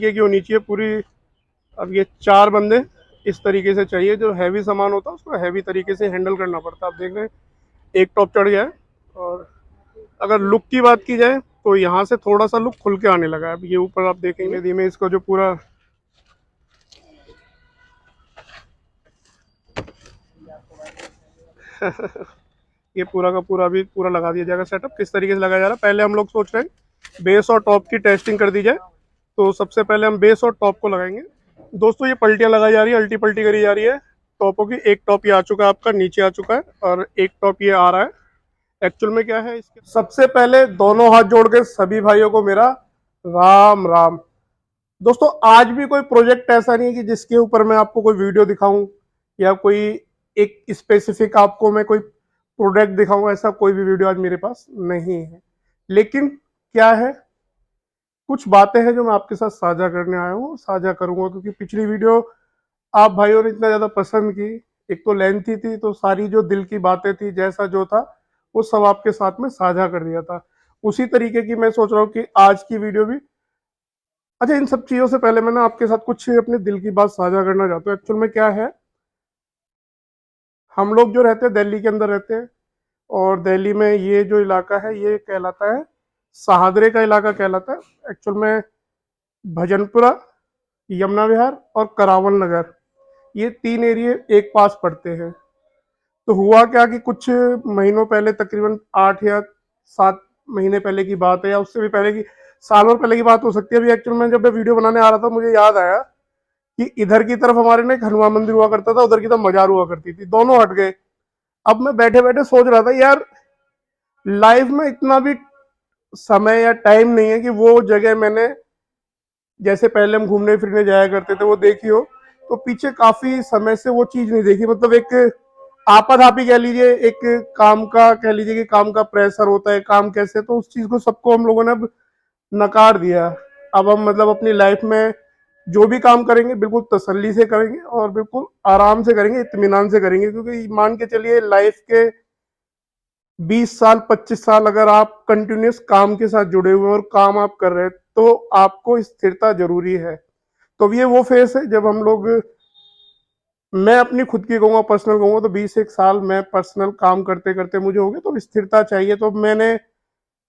तरीके की होनी चाहिए पूरी। अब ये 4 बंदे इस तरीके से चाहिए, जो हैवी सामान होता है उसको हैवी तरीके से हैंडल करना पड़ता है। आप देख रहे हैं एक टॉप चढ़ गया है। और अगर लुक की बात की जाए तो यहाँ से थोड़ा सा लुक खुल के आने लगा है। अब ये ऊपर आप देखेंगे धीमे धीमे इसको जो पूरा ये पूरा का पूरा अभी पूरा लगा दिया जाएगा। सेटअप किस तरीके से लगाया जा रहा है, पहले हम लोग सोच रहे हैं बेस और टॉप की टेस्टिंग कर दी जाए। तो सबसे पहले हम बेस और टॉप को लगाएंगे। दोस्तों ये पल्टियां लगाई जा रही है, अल्टी पल्टी करी जा रही है टॉपों की। एक टॉप ये आ चुका है आपका, नीचे आ चुका है, और एक टॉप ये आ रहा है। एक्चुअल में क्या है इसके, सबसे पहले दोनों हाथ जोड़ के सभी भाइयों को मेरा राम राम। दोस्तों आज भी कोई प्रोजेक्ट ऐसा नहीं है कि जिसके ऊपर मैं आपको कोई वीडियो दिखाऊं या कोई एक स्पेसिफिक आपको मैं कोई प्रोडक्ट दिखाऊं, ऐसा कोई भी वीडियो आज मेरे पास नहीं है। लेकिन क्या है, कुछ बातें हैं जो मैं आपके साथ साझा करने आया हूँ, साझा करूंगा, क्योंकि पिछली वीडियो आप भाइयों ने इतना ज़्यादा पसंद की। एक तो लेंथी थी, तो सारी जो दिल की बातें थी, जैसा जो था वो सब आपके साथ में साझा कर दिया था। उसी तरीके की मैं सोच रहा हूँ कि आज की वीडियो भी। अच्छा, इन सब चीज़ों से पहले मैं ना आपके साथ कुछ अपने दिल की बात साझा करना चाहता हूँ। एक्चुअल में क्या है, हम लोग जो रहते हैं दिल्ली के अंदर रहते हैं, और दिल्ली में ये जो इलाका है ये कहलाता है, सहादरे का इलाका कहलाता है। एक्चुअल में भजनपुरा, यमुना विहार और करावल नगर, ये 3 एरिए एक पास पड़ते हैं। तो हुआ क्या कि कुछ महीनों पहले, तकरीबन 8 या 7 महीने पहले की बात है, या उससे भी पहले की, साल भर पहले की बात हो सकती है। अभी एक्चुअल में जब मैं वीडियो बनाने आ रहा था मुझे याद आया कि इधर की तरफ हमारे ना एक हनुमान मंदिर हुआ करता था, उधर की तरफ मजार हुआ करती थी, दोनों हट गए। अब मैं बैठे बैठे सोच रहा था यार, लाइफ में इतना भी समय या टाइम नहीं है कि वो जगह मैंने, जैसे पहले हम घूमने फिरने जाया करते थे वो देखी हो, तो पीछे काफी समय से वो चीज नहीं देखी। मतलब एक आपाधापी कह लीजिए, एक काम का कह लीजिए कि काम का प्रेशर होता है, काम कैसे, तो उस चीज को सबको हम लोगों ने अब नकार दिया। अब हम मतलब अपनी लाइफ में जो भी काम करेंगे बिल्कुल तसल्ली से करेंगे और बिल्कुल आराम से करेंगे, इत्मीनान से करेंगे। क्योंकि मान के चलिए लाइफ के 20 साल 25 साल अगर आप कंटिन्यूस काम के साथ जुड़े हुए और काम आप कर रहे हैं, तो आपको स्थिरता जरूरी है। तो ये वो फेस है जब हम लोग, मैं अपनी खुद की कहूँगा, पर्सनल कहूँगा तो 20 एक साल मैं पर्सनल काम करते करते मुझे हो गया, तो स्थिरता चाहिए। तो मैंने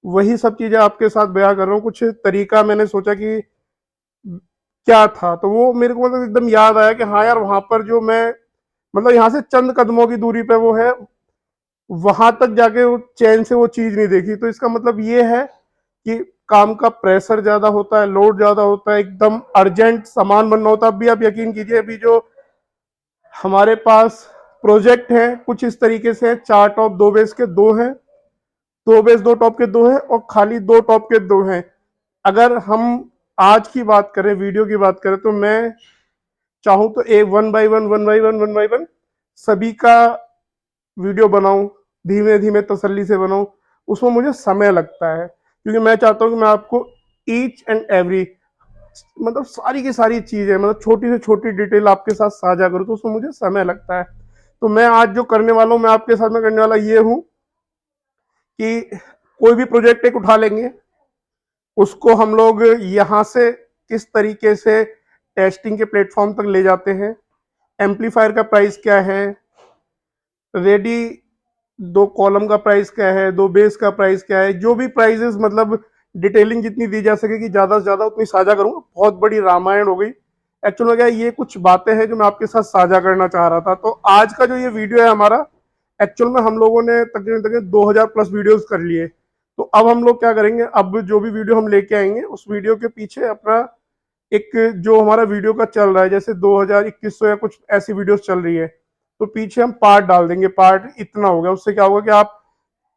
वही सब चीज़ें आपके साथ बयां कर रहा हूँ। कुछ तरीका मैंने सोचा कि क्या था, तो वो मेरे को मतलब एकदम याद आया कि हाँ यार, वहां पर जो मैं, मतलब यहाँ से चंद कदमों की दूरी पे वो है, वहां तक जाके वो चैन से वो चीज नहीं देखी। तो इसका मतलब ये है कि काम का प्रेशर ज्यादा होता है, लोड ज्यादा होता है, एकदम अर्जेंट सामान बनना होता है। अभी आप यकीन कीजिए, अभी जो हमारे पास प्रोजेक्ट हैं कुछ इस तरीके से, 4 टॉप 2 बेस के 2 हैं, 2 बेस 2 टॉप के 2 हैं, और खाली 2 टॉप के 2 हैं। अगर हम आज की बात करें, वीडियो की बात करें, तो मैं चाहूं तो एक 1 बाई 1 सभी का वीडियो बनाऊं, धीमे धीमे तसल्ली से बनाऊं। उसमें मुझे समय लगता है, क्योंकि मैं चाहता हूं कि मैं आपको ईच एंड एवरी, मतलब सारी की सारी चीजें, मतलब छोटी से छोटी डिटेल आपके साथ साझा करूं, तो उसमें मुझे समय लगता है। तो मैं आज जो करने वाला हूं, मैं आपके साथ में करने वाला ये हूं कि कोई भी प्रोजेक्ट एक उठा लेंगे, उसको हम लोग यहाँ से किस तरीके से टेस्टिंग के प्लेटफॉर्म तक ले जाते हैं, एम्पलीफायर का प्राइस क्या है, रेडी 2 कॉलम का प्राइस क्या है, 2 बेस का प्राइस क्या है, जो भी प्राइजेस, मतलब डिटेलिंग जितनी दी जा सकेगी ज़्यादा से ज़्यादा उतनी साझा करूंगा। बहुत बड़ी रामायण हो गई। एक्चुअल में क्या है, ये कुछ बातें हैं जो मैं आपके साथ साझा करना चाह रहा था। तो आज का जो ये वीडियो है हमारा, एक्चुअल में हम लोगों ने तकरीबन तकरीबन 2000 प्लस वीडियोस कर लिए। तो अब हम लोग क्या करेंगे, अब जो भी वीडियो हम लेके आएंगे उस वीडियो के पीछे अपना एक, जो हमारा वीडियो का चल रहा है, जैसे 2000 2100 या कुछ ऐसी वीडियोस चल रही है, तो पीछे हम पार्ट डाल देंगे। पार्ट इतना होगा, उससे क्या होगा कि आप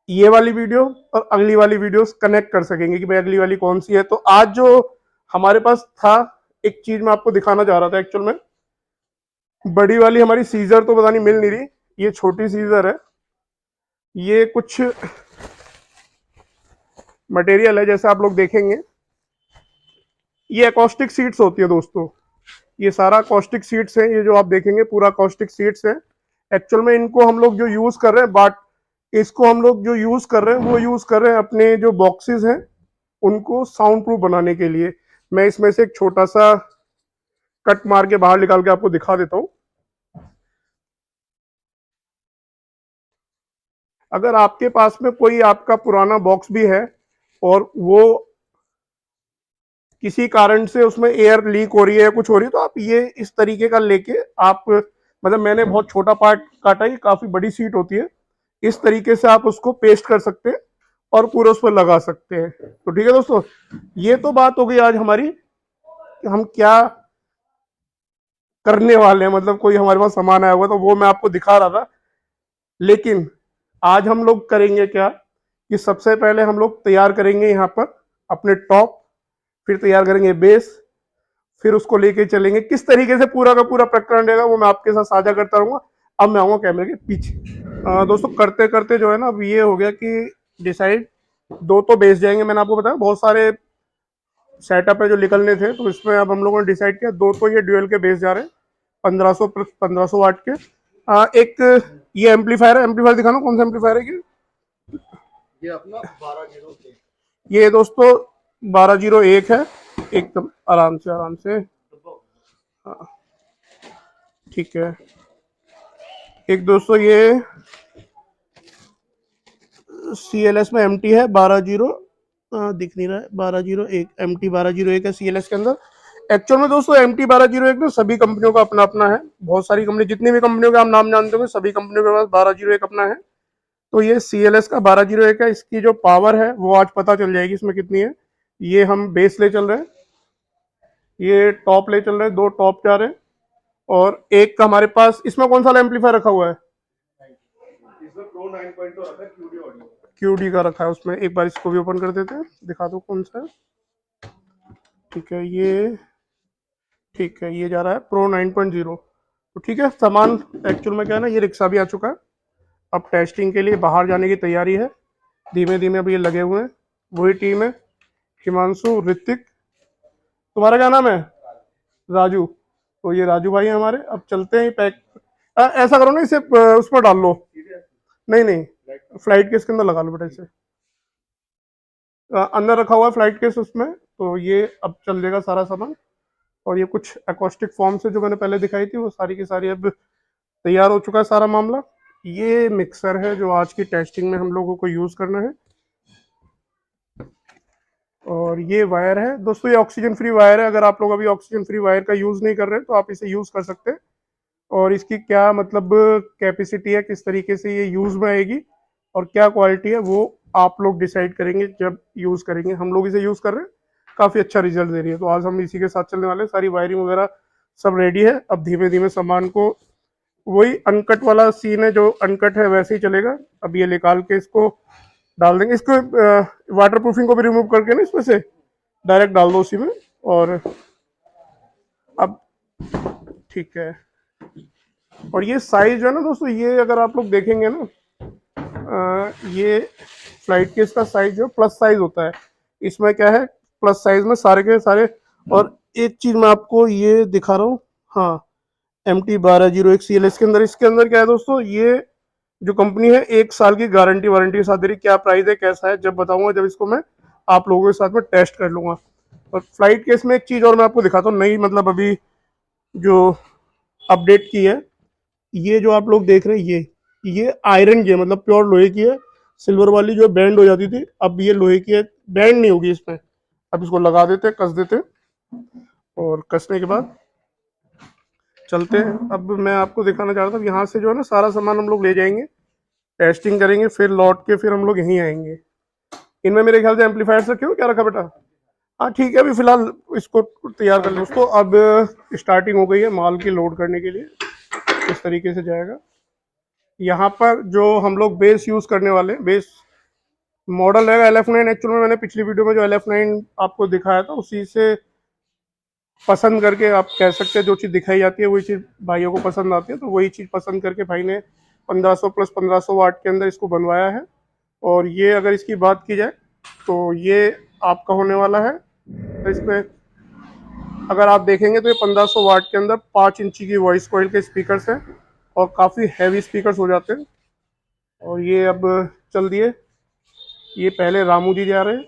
ये वाली वीडियो और अगली वाली वीडियोस कनेक्ट कर सकेंगे कि भाई अगली वाली कौन सी है। तो आज जो हमारे पास था, एक चीज मैं आपको दिखाना चाह रहा था। एक्चुअल में बड़ी वाली हमारी सीजर तो पता नहीं मिल नहीं रही, ये छोटी सीजर है। ये कुछ मटेरियल है, जैसे आप लोग देखेंगे, ये एकॉस्टिक सीट्स होती है दोस्तों। ये सारा कॉस्टिक सीट्स हैं, ये जो आप देखेंगे पूरा कॉस्टिक सीट्स है। एक्चुअल में इनको हम लोग जो यूज कर रहे हैं, बट इसको हम लोग जो यूज कर रहे हैं वो यूज कर रहे हैं अपने जो बॉक्सेस हैं उनको साउंड प्रूफ बनाने के लिए। मैं इसमें से एक छोटा सा कट मार के बाहर निकाल के आपको दिखा देता हूँ। अगर आपके पास में कोई आपका पुराना बॉक्स भी है और वो किसी कारण से उसमें एयर लीक हो रही है या कुछ हो रही है, तो आप ये इस तरीके का लेके आप, मतलब मैंने बहुत छोटा पार्ट काटा, ये काफी बड़ी सीट होती है, इस तरीके से आप उसको पेस्ट कर सकते हैं और पूरा उस पर लगा सकते हैं। तो ठीक है दोस्तों, ये तो बात हो गई आज हमारी कि हम क्या करने वाले हैं, मतलब कोई हमारे पास सामान आया हुआ तो वो मैं आपको दिखा रहा था। लेकिन आज हम लोग करेंगे क्या कि सबसे पहले हम लोग तैयार करेंगे यहाँ पर अपने टॉप, फिर तैयार करेंगे बेस, फिर उसको लेके चलेंगे। किस तरीके से पूरा का पूरा प्रकरण रहेगा वो मैं आपके साथ साझा करता रहूंगा। अब मैं आऊंगा कैमरे के पीछे। दोस्तों करते करते जो है ना, अब ये हो गया कि डिसाइड, दो तो बेस जाएंगे, मैंने आपको बताया बहुत सारे सेटअप है जो निकलने थे, तो इसमें अब हम लोगों ने डिसाइड किया दो तो ये ड्यूएल के बेस जा रहे हैं 1500 प्लस 1500 वाट के। एक ये एम्पलीफायर है, एम्पलीफायर दिखाना कौन सा एम्पलीफायर है ये अपना 1201, ये दोस्तों 1201 है, एकदम आराम से आराम से। हाँ ठीक है। एक दोस्तों ये CLS में MT है 12 दिख नहीं रहा है, 1201, MT 1201 है CLS के अंदर। एक्चुअल में दोस्तों MT 1201 ना सभी कंपनियों का अपना अपना है, बहुत सारी कंपनी, जितनी भी कंपनियों के आप नाम जानते होंगे सभी कंपनियों के पास 1201 अपना है। तो ये CLS का 1201 है, इसकी जो पावर है वो आज पता चल जाएगी इसमें कितनी है। ये हम बेस ले चल रहे हैं, ये टॉप ले चल रहे हैं, दो टॉप जा रहे हैं, और एक का हमारे पास इसमें कौन सा एम्पलीफायर रखा हुआ है, इसमें प्रो 9.0 रखा है, QD का रखा है उसमें। एक बार इसको भी ओपन कर देते हैं, दिखा दो कौन सा है। ठीक है ये, ठीक है ये जा रहा है प्रो 9.0। तो ठीक है, सामान एक्चुअल में क्या है ना, ये रिक्शा भी आ चुका है, अब टेस्टिंग के लिए बाहर जाने की तैयारी है। धीमे धीमे अब ये लगे हुए हैं, वही टीम है, हिमांशु, ऋतिक, तुम्हारा क्या नाम है, राजू। तो ये राजू भाई हैं हमारे। अब चलते हैं पैक, ऐसा करो ना इसे उस पर डाल लो, नहीं नहीं फ्लाइट केस के अंदर लगा लो बेटा इसे। अंदर रखा हुआ है फ्लाइट केस उसमें, तो ये अब चल जाएगा सारा सामान। और ये कुछ एकॉस्टिक फॉर्म से जो मैंने पहले दिखाई थी वो सारी की सारी अब तैयार हो चुका है सारा मामला। ये मिक्सर है जो आज की टेस्टिंग में हम लोगों को यूज करना है। और ये वायर है दोस्तों, ये ऑक्सीजन फ्री वायर है, अगर आप लोग अभी ऑक्सीजन फ्री वायर का यूज नहीं कर रहे तो आप इसे यूज कर सकते हैं। और इसकी क्या मतलब कैपेसिटी है, किस तरीके से ये यूज में आएगी और क्या क्वालिटी है, वो आप लोग डिसाइड करेंगे जब यूज करेंगे। हम लोग इसे यूज कर रहे हैं, काफी अच्छा रिजल्ट दे रही है, तो आज हम इसी के साथ चलने वाले हैं। सारी वायरिंग वगैरह सब रेडी है, अब धीमे धीमे सामान को, वही अनकट वाला सीन है, जो अनकट है वैसे ही चलेगा। अब ये निकाल के इसको डाल देंगे, इसको वाटर प्रूफिंग को भी रिमूव करके ना इसमें से डायरेक्ट डाल दो उसी में। और अब ठीक है, और ये साइज जो है ना दोस्तों, ये अगर आप लोग देखेंगे ना, ये फ्लाइट केस का साइज जो प्लस साइज होता है, इसमें क्या है प्लस साइज में सारे के सारे। और एक चीज मैं आपको ये दिखा रहा हूँ, हाँ MT 1201 CLS के अंदर, इसके अंदर क्या है दोस्तों, ये जो कंपनी है 1 साल की गारंटी वारंटी के साथ दे रही। क्या प्राइस है कैसा है जब बताऊंगा, जब इसको मैं आप लोगों के साथ में टेस्ट कर लूंगा। और फ्लाइट केस में एक चीज और मैं आपको दिखाता हूँ नई, मतलब अभी जो अपडेट की है, ये जो आप लोग देख रहे हैं ये आयरन की है, मतलब प्योर लोहे की है। सिल्वर वाली जो बैंड हो जाती थी, अब ये लोहे की है, बैंड नहीं होगी इसमें। अब इसको लगा देते, कस देते, और कसने के बाद चलते हैं। अब मैं आपको दिखाना चाह रहा था, यहाँ से जो है ना सारा सामान हम लोग ले जाएंगे, टेस्टिंग करेंगे, फिर लौट के फिर हम लोग यहीं आएंगे। इनमें मेरे ख्याल से एम्पलीफायर रखे हो, क्या रखा बेटा, हाँ ठीक है, अभी फिलहाल इसको तैयार कर लो। दोस्तों अब स्टार्टिंग हो गई है माल की लोड करने के लिए, इस तरीके से जाएगा। यहाँ पर जो हम लोग बेस यूज करने वाले हैं, बेस मॉडल है LF9। एक्चुअल में मैंने पिछली वीडियो में जो LF9 आपको दिखाया था उसी से पसंद करके, आप कह सकते हैं जो चीज़ दिखाई जाती है वही चीज़ भाइयों को पसंद आती है, तो वही चीज़ पसंद करके भाई ने 1500 प्लस 1500 वाट के अंदर इसको बनवाया है। और ये अगर इसकी बात की जाए तो ये आपका होने वाला है, तो इसमें अगर आप देखेंगे तो ये 1500 वाट के अंदर 5 इंची की वॉइस कॉइल के स्पीकर्स हैं, और काफ़ी हैवी स्पीकर्स हो जाते हैं। और ये अब चल दिए, ये पहले रामू जी जा रहे हैं,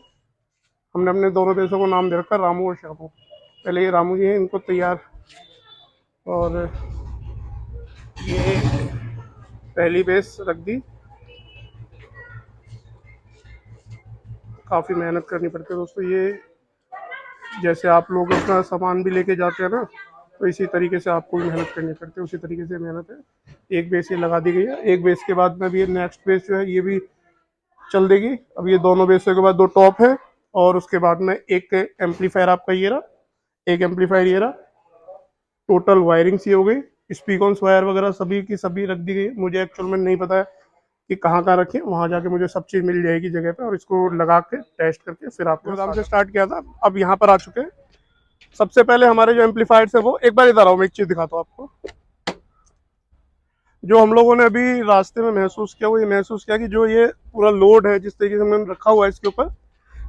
हमने अपने दोनों बेसों को नाम दे रखा है रामू और श्यामू। पहले ये रामू जी हैं, इनको तैयार, और ये पहली बेस रख दी। काफ़ी मेहनत करनी पड़ती है दोस्तों। ये जैसे आप लोग अपना सामान भी लेके जाते हैं ना, तो इसी तरीके से आपको भी मेहनत करनी पड़ती है, उसी तरीके से मेहनत है। एक बेस ये लगा दी गई है। एक बेस के बाद में भी ये नेक्स्ट बेस जो है ये भी चल देगी। अब ये दोनों बेसों के बाद दो टॉप है, और उसके बाद में एक एम्पलीफायर आपका ये रहा, एक एम्पलीफायर ये रहा। टोटल वायरिंग सी हो गई, स्पीकॉन्स वायर वगैरह सभी की सभी रख दी गई। मुझे एक्चुअल में नहीं पता है कि कहाँ कहाँ रखें, वहाँ जाके मुझे सब चीज़ मिल जाएगी जगह पे, और इसको लगा के टेस्ट करके फिर आपको गोदाम से स्टार्ट किया था, अब यहाँ पर आ चुके हैं। सबसे पहले हमारे जो एम्पलीफायर्स है वो, एक बार इधर आओ, मैं एक चीज़ दिखाता हूँ आपको। जो हम लोगों ने अभी रास्ते में महसूस किया, वो ये महसूस किया कि जो ये पूरा लोड है जिस तरीके से हमने रखा हुआ है इसके ऊपर,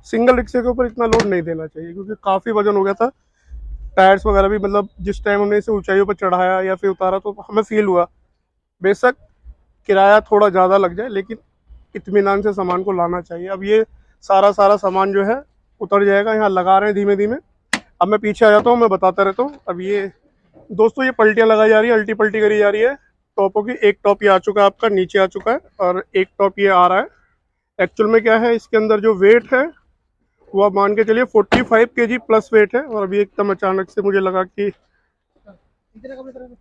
सिंगल रिक्शे के ऊपर इतना लोड नहीं देना चाहिए, क्योंकि काफ़ी वजन हो गया था। टायर्स वगैरह भी, मतलब जिस टाइम हमने इसे ऊंचाइयों पर चढ़ाया या फिर उतारा तो हमें फील हुआ, बेशक किराया थोड़ा ज़्यादा लग जाए लेकिन इत्मीनान से सामान को लाना चाहिए। अब ये सारा सारा सामान जो है उतर जाएगा, यहाँ लगा रहे हैं धीमे धीमे। अब मैं पीछे आ जाता हूँ, मैं बताता रहता हूँ। अब ये दोस्तों, ये पल्टियाँ लगाई जा रही है, अल्टी पल्टी करी जा रही है टॉपों की। एक टॉप ये आ चुका है आपका, नीचे आ चुका है, और एक टॉप ये आ रहा है। एक्चुअल में क्या है, इसके अंदर जो वेट है वो आप मान के चलिए 45 kg प्लस वेट है। और अभी एकदम अचानक से मुझे लगा कि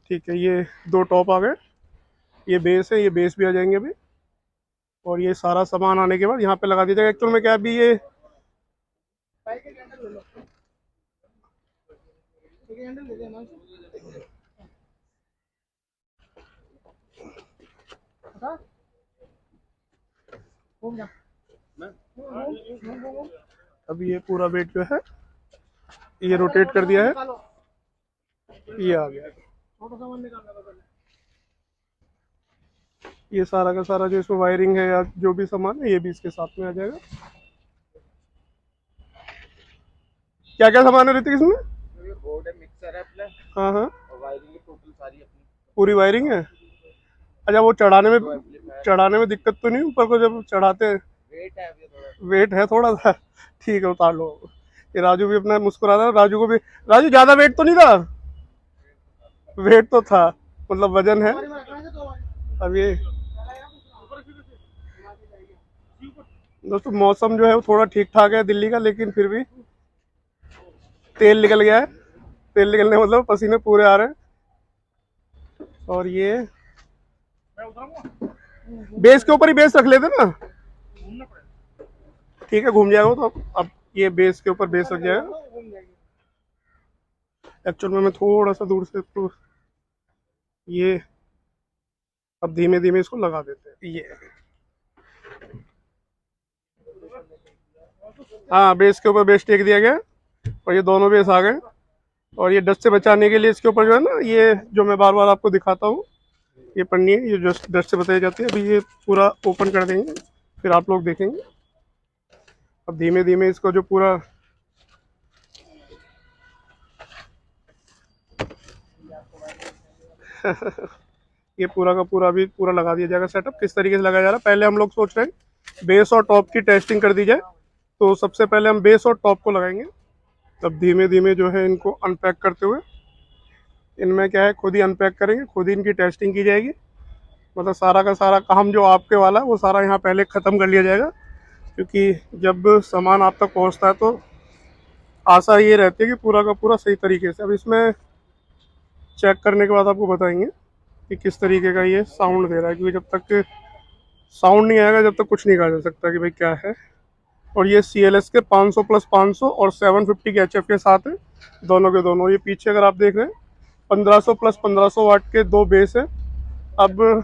ठीक है, ये दो टॉप आ गए, ये बेस है, ये बेस भी आ जाएंगे अभी। और ये सारा सामान आने के बाद यहाँ पे लगा दिया जाएगा। एक्चुअल में क्या है, अभी ये अभी ये पूरा वेट जो है ये रोटेट कर दिया है, ये आ गया। ये सारा का सारा जो इसमें वायरिंग है या जो भी सामान है ये भी इसके साथ में आ जाएगा। क्या क्या सामान है ऋतिक इसमें? ये बोर्ड है, मिक्सर है अपना, हाँ हाँ, और वायरिंग टोटल सारी अपनी। पूरी वायरिंग है। अच्छा, वो चढ़ाने में, दो एम्पलीफायर, चढ़ाने में दिक्कत तो नहीं ऊपर को जब चढ़ाते हैं? वेट है अभी थोड़ा। वेट है थोड़ा सा, ठीक है, उतार लो। ये राजू भी अपना मुस्कुरा रहा है, राजू को भी। राजू, ज्यादा वेट तो नहीं था? वेट तो था, मतलब वजन है। अब ये दोस्तों, मौसम जो है वो थोड़ा ठीक ठाक है दिल्ली का, लेकिन फिर भी तेल निकल गया है। तेल निकलने मतलब पसीने पूरे आ रहे हैं। और ये बेस के ऊपर ही बेस रख लेते ना, ठीक है, घूम जाएगा वो तो। अब ये बेस के ऊपर बेस रख जाएगा। एक्चुअल में मैं थोड़ा सा दूर से, तो ये अब धीमे धीमे इसको लगा देते हैं। ये हाँ, बेस के ऊपर बेस टेक दिया गया, और ये दोनों बेस आ गए। और ये डस्ट से बचाने के लिए इसके ऊपर जो है ना, ये जो मैं बार बार आपको दिखाता हूँ, ये पन्नी है, ये डस्ट डस्ट से बचाई जाती है। अभी ये पूरा ओपन कर देंगे, फिर आप लोग देखेंगे। अब धीमे धीमे इसको जो पूरा ये पूरा का पूरा भी पूरा लगा दिया जाएगा। सेटअप किस तरीके से लगाया जा रहा है, पहले हम लोग सोच रहे हैं बेस और टॉप की टेस्टिंग कर दी जाए। तो सबसे पहले हम बेस और टॉप को लगाएंगे। तब धीमे धीमे जो है इनको अनपैक करते हुए, इनमें क्या है, खुद ही अनपैक करेंगे, खुद ही इनकी टेस्टिंग की जाएगी। मतलब सारा का सारा काम जो आपके वाला है वो सारा यहाँ पहले ख़त्म कर लिया जाएगा, क्योंकि जब सामान आप तक पहुँचता है तो आशा ये रहती है कि पूरा का पूरा सही तरीके से। अब इसमें चेक करने के बाद आपको बताएंगे कि किस तरीके का ये साउंड दे रहा है, क्योंकि जब तक साउंड नहीं आएगा जब तक कुछ नहीं कहा जा सकता कि भाई क्या है। और ये CLS के 500 प्लस 500 और 750 के HF के साथ है, दोनों के दोनों। ये पीछे अगर आप देख रहे हैं 1500 प्लस 1500 वाट के दो बेस है। अब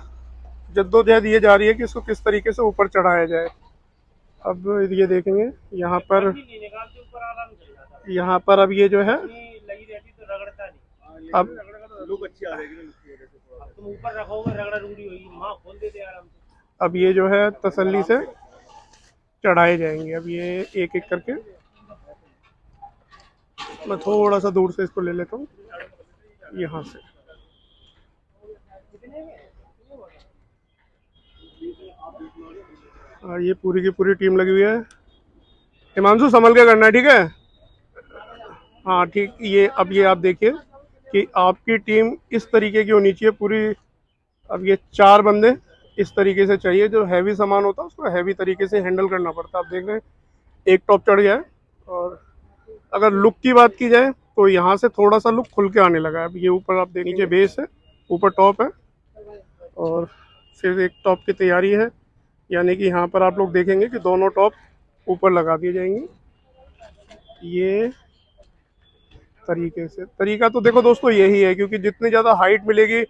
जद्दोजहद ये जा रही है कि इसको किस तरीके से ऊपर चढ़ाया जाए। अब ये देखेंगे यहाँ पर, यहाँ पर अब ये जो है, अब लुक अच्छी आ जाएगी ना, इसकी वजह से थोड़ा तुम ऊपर रखोगे रगड़ा रूडी होगी, माँ खोल देते आराम से। अब ये जो है तसल्ली से चढ़ाए जाएंगे। अब ये एक एक करके, मैं थोड़ा सा दूर से इसको ले लेता हूँ यहाँ से। ये पूरी की पूरी टीम लगी हुई है, हिमांशु संभल के करना है, ठीक है। हाँ ठीक, ये अब ये आप देखिए कि आपकी टीम इस तरीके की होनी चाहिए पूरी। अब ये 4 बंदे इस तरीके से चाहिए, जो हैवी सामान होता है उसको हैवी तरीके से हैंडल करना पड़ता है। आप देख रहे हैं एक टॉप चढ़ गया है। और अगर लुक की बात की जाए तो यहाँ से थोड़ा सा लुक खुल के आने लगा है। अब ये ऊपर आप देख नीचे बेस है, ऊपर टॉप है, और फिर एक टॉप की तैयारी है, यानी कि यहाँ पर आप लोग देखेंगे कि दोनों टॉप ऊपर लगा दिए जाएंगे। ये तरीके से, तरीका तो देखो दोस्तों यही है, क्योंकि जितनी ज़्यादा हाइट मिलेगी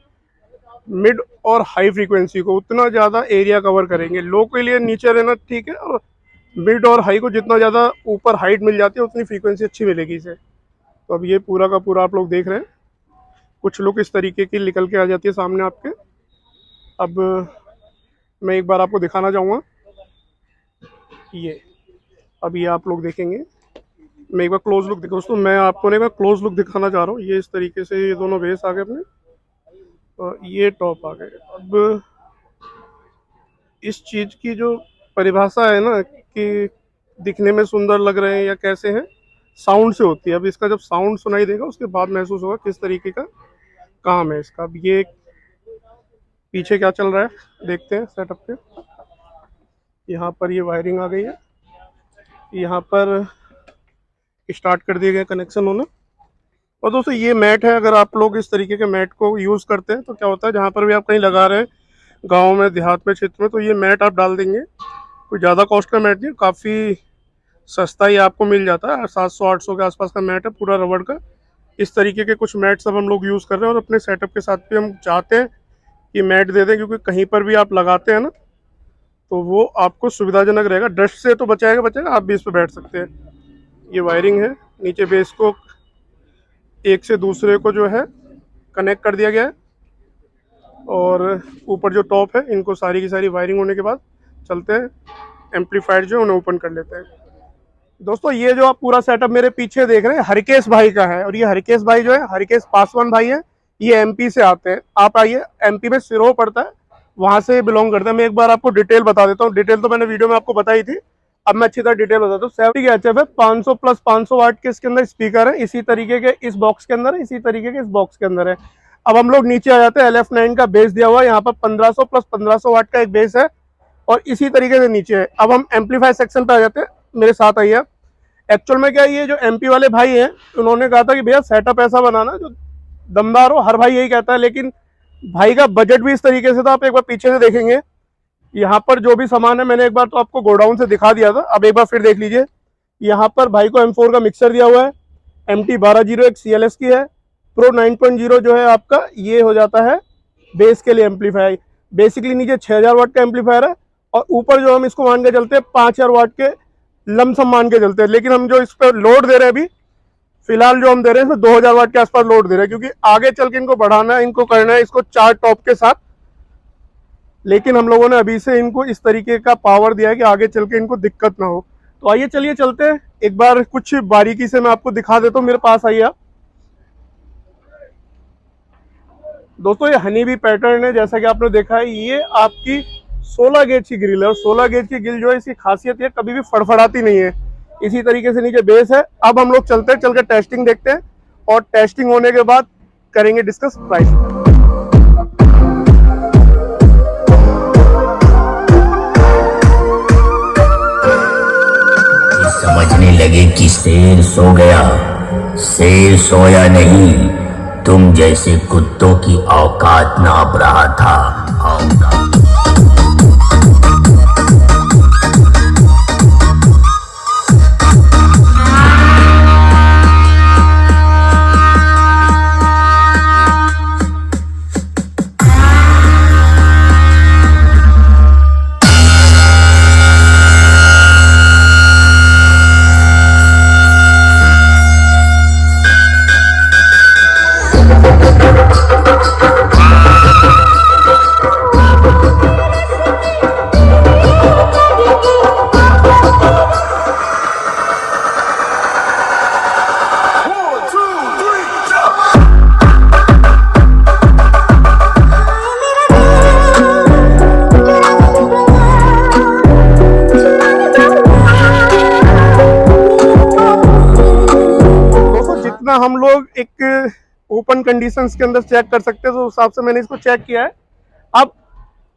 मिड और हाई फ्रीक्वेंसी को, उतना ज़्यादा एरिया कवर करेंगे। लो के लिए नीचे रहना ठीक है, और मिड और हाई को जितना ज़्यादा ऊपर हाइट मिल जाती है उतनी फ्रीक्वेंसी अच्छी मिलेगी इसे। तो अब ये पूरा का पूरा आप लोग देख रहे हैं, कुछ लुक इस तरीके की निकल के आ जाती है सामने आपके। अब मैं एक बार आपको दिखाना चाहूँगा ये, अब ये आप लोग देखेंगे, मैं एक बार क्लोज लुक दोस्तों, मैं आपको एक बार क्लोज लुक दिखाना चाह रहा हूँ। ये इस तरीके से ये दोनों बेस आ गए अपने, और ये टॉप आ गए। अब इस चीज़ की जो परिभाषा है ना कि दिखने में सुंदर लग रहे हैं या कैसे हैं, साउंड से होती है। अब इसका जब साउंड सुनाई देगा उसके बाद महसूस होगा किस तरीके का काम है इसका। अब ये पीछे क्या चल रहा है देखते हैं सेटअप पे। यहाँ पर ये वायरिंग आ गई है, यहाँ पर स्टार्ट कर दिए गए कनेक्शन होना। और दोस्तों ये मैट है, अगर आप लोग इस तरीके के मैट को यूज़ करते हैं तो क्या होता है, जहाँ पर भी आप कहीं लगा रहे हैं गाँव में, देहात में, क्षेत्र में, तो ये मैट आप डाल देंगे। कोई ज़्यादा कॉस्ट का मैट नहीं, काफ़ी सस्ता ही आपको मिल जाता है। 700-800 के आसपास का मैट है, पूरा रबड़ का। इस तरीके के कुछ मैट सब हम लोग यूज़ कर रहे हैं, और अपने सेटअप के साथ भी हम चाहते हैं कि मैट दे दें, क्योंकि कहीं पर भी आप लगाते हैं ना तो वो आपको सुविधाजनक रहेगा। डस्ट से तो बचाएगा, आप भी इस पर बैठ सकते हैं। ये वायरिंग है, नीचे बेस को एक से दूसरे को जो है कनेक्ट कर दिया गया है, और ऊपर जो टॉप है, इनको सारी की सारी वायरिंग होने के बाद चलते हैं एम्पलीफायर जो उन्हें ओपन कर लेते हैं। दोस्तों ये जो आप पूरा सेटअप मेरे पीछे देख रहे हैं हरकेश भाई का है, और ये हरकेश भाई जो है, हरकेश पासवान भाई है, ये एमपी से आते हैं। आप आइए, एमपी में सिरोह पड़ता है, वहां से बिलोंग करते हैं। मैं एक बार आपको डिटेल बता देता हूँ, डिटेल तो मैंने वीडियो में आपको बताई थी, अब मैं अच्छी तरह डिटेल बताता हूँ। 70 के एचएफ है, 500 प्लस 500 वाट के इसके अंदर स्पीकर है, इसी तरीके के इस बॉक्स के अंदर है, इसी तरीके के इस बॉक्स के अंदर है। अब हम लोग नीचे आ जाते हैं, LF9 का बेस दिया हुआ है, यहाँ पर 1500 प्लस 1500 वाट का एक बेस है, और इसी तरीके से नीचे है। अब हम एम्पलीफायर सेक्शन पे आ जाते हैं, मेरे साथ आइए। एक्चुअल में क्या है, ये जो एमपी वाले भाई हैं, उन्होंने कहा था कि भैया सेटअप ऐसा बनाना जो दमदार हो, हर भाई यही कहता है, लेकिन भाई का बजट भी इस तरीके से था। आप एक बार पीछे से देखेंगे, यहाँ पर जो भी सामान है, मैंने एक बार तो आपको गोडाउन से दिखा दिया था, अब एक बार फिर देख लीजिए। यहाँ पर भाई को M4 का मिक्सर दिया हुआ है, MT1201 CLS की है, प्रो 9.0 जो है आपका, ये हो जाता है बेस के लिए एम्पलीफायर। बेसिकली नीचे 6000 वाट का एम्पलीफायर है, और ऊपर जो हम इसको मान के चलते हैं 5000 वाट के लमसम मान के चलते हैं। लेकिन हम जो इस पर लोड दे रहे हैं अभी फिलहाल जो हम दे रहे हैं इसमें 2000 वाट के आसपास लोड दे रहे हैं, क्योंकि आगे चल के इनको बढ़ाना है, इनको करना है इसको 4 टॉप के साथ। लेकिन हम लोगों ने अभी से इनको इस तरीके का पावर दिया है कि आगे चल के इनको दिक्कत ना हो। तो आइए चलिए चलते हैं, एक बार कुछ बारीकी से मैं आपको दिखा देता हूँ। मेरे पास आइए आप दोस्तों, ये हनी भी पैटर्न है, जैसा कि आपने देखा है, ये आपकी 16 गेज की ग्रिल है, और 16 गेज की ग्रिल जो है इसकी खासियत है कभी भी फड़फड़ाती नहीं है। इसी तरीके से नीचे बेस है। अब हम लोग चलते हैं, चल के टेस्टिंग देखते हैं, और टेस्टिंग होने के बाद करेंगे डिस्कस प्राइस। समझने लगे कि शेर सो गया, शेर सोया नहीं, तुम जैसे कुत्तों की औकात नाप रहा था। औकात लोग एक ओपन कंडीशंस के अंदर चेक कर सकते हैं, तो उस हिसाब से मैंने इसको चेक किया है। अब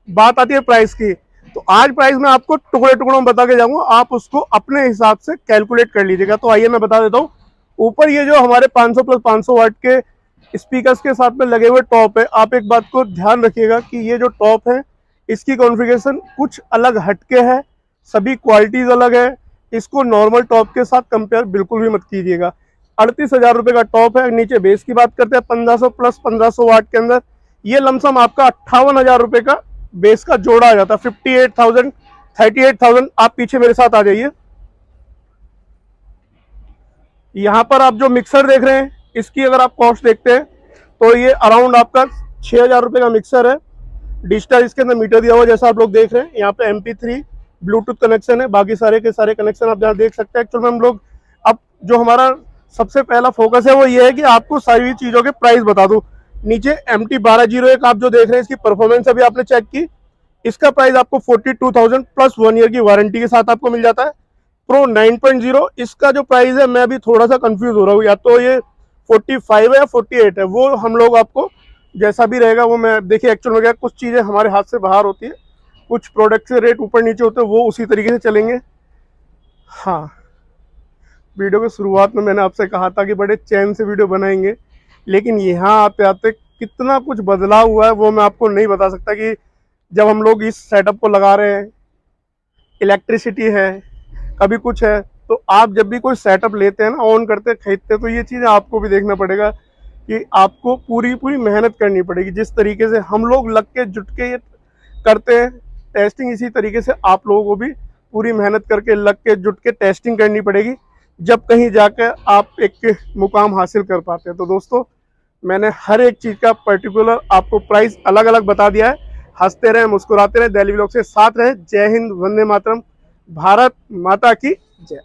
बात आती है प्राइस की, तो आज प्राइस मैं आपको टुकड़े टुकड़ों में बता के जाऊंगा, आप उसको अपने हिसाब से कैलकुलेट कर लीजिएगा। तो आइए मैं बता देता हूँ। ऊपर ये जो हमारे 500 प्लस 500 वाट के स्पीकर्स के साथ में लगे हुए टॉप है, आप एक बात को ध्यान रखिएगा कि ये जो टॉप है इसकी कॉन्फ़िगरेशन कुछ अलग हटके है, सभी क्वालिटीज अलग है। इसको नॉर्मल टॉप के साथ कंपेयर बिल्कुल भी मत कीजिएगा। 38,000 रुपये का टॉप है। नीचे बेस की बात करते हैं 1500 प्लस 1500 वाट के अंदर, ये लमसम आपका 58,000 रुपये का बेस का जोड़ा आ जाता है। 58,000 38,000। आप पीछे मेरे साथ आ जाइए। यहाँ पर आप जो मिक्सर देख रहे हैं, इसकी अगर आप कॉस्ट देखते हैं तो ये अराउंड आपका 6,000 रुपये का मिक्सर है। डिजिटल इसके अंदर मीटर दिया हुआ जैसा आप लोग देख रहे हैं। यहाँ पे MP3 ब्लूटूथ कनेक्शन है, बाकी सारे के सारे कनेक्शन आप जहाँ देख सकते हैं। एक्चुअल में हम लोग अब जो हमारा सबसे पहला फोकस है वो ये है कि आपको सारी चीज़ों के प्राइस बता दूं। नीचे MT1201 आप जो देख रहे हैं, इसकी परफॉर्मेंस अभी आपने चेक की, इसका प्राइस आपको 42,000 प्लस 1 ईयर की वारंटी के साथ आपको मिल जाता है। प्रो 9.0 इसका जो प्राइस है, मैं अभी थोड़ा सा कंफ्यूज हो रहा हूँ, या तो ये 45 है या 48 है, वो हम लोग आपको जैसा भी रहेगा वो मैं देखिए। एक्चुअल में क्या, कुछ चीज़ें हमारे हाथ से बाहर होती है, कुछ प्रोडक्ट के रेट ऊपर नीचे होते हैं, वो उसी तरीके से चलेंगे। हाँ, वीडियो की शुरुआत में मैंने आपसे कहा था कि बड़े चैन से वीडियो बनाएंगे, लेकिन यहाँ आते आते कितना कुछ बदलाव हुआ है वो मैं आपको नहीं बता सकता। कि जब हम लोग इस सेटअप को लगा रहे हैं, इलेक्ट्रिसिटी है, कभी कुछ है, तो आप जब भी कोई सेटअप लेते हैं ना, ऑन करते खरीदते, तो ये चीज़ें आपको भी देखना पड़ेगा कि आपको पूरी पूरी मेहनत करनी पड़ेगी। जिस तरीके से हम लोग लग के जुट के ये करते हैं टेस्टिंग, इसी तरीके से आप लोगों को भी पूरी मेहनत करके लग के जुट के टेस्टिंग करनी पड़ेगी, जब कहीं जाकर आप एक मुकाम हासिल कर पाते हैं। तो दोस्तों, मैंने हर एक चीज़ का पर्टिकुलर आपको प्राइस अलग अलग बता दिया है। हंसते रहें, मुस्कुराते रहें, दिल्ली व्लॉग से साथ रहें। जय हिंद, वंदे मातरम, भारत माता की जय।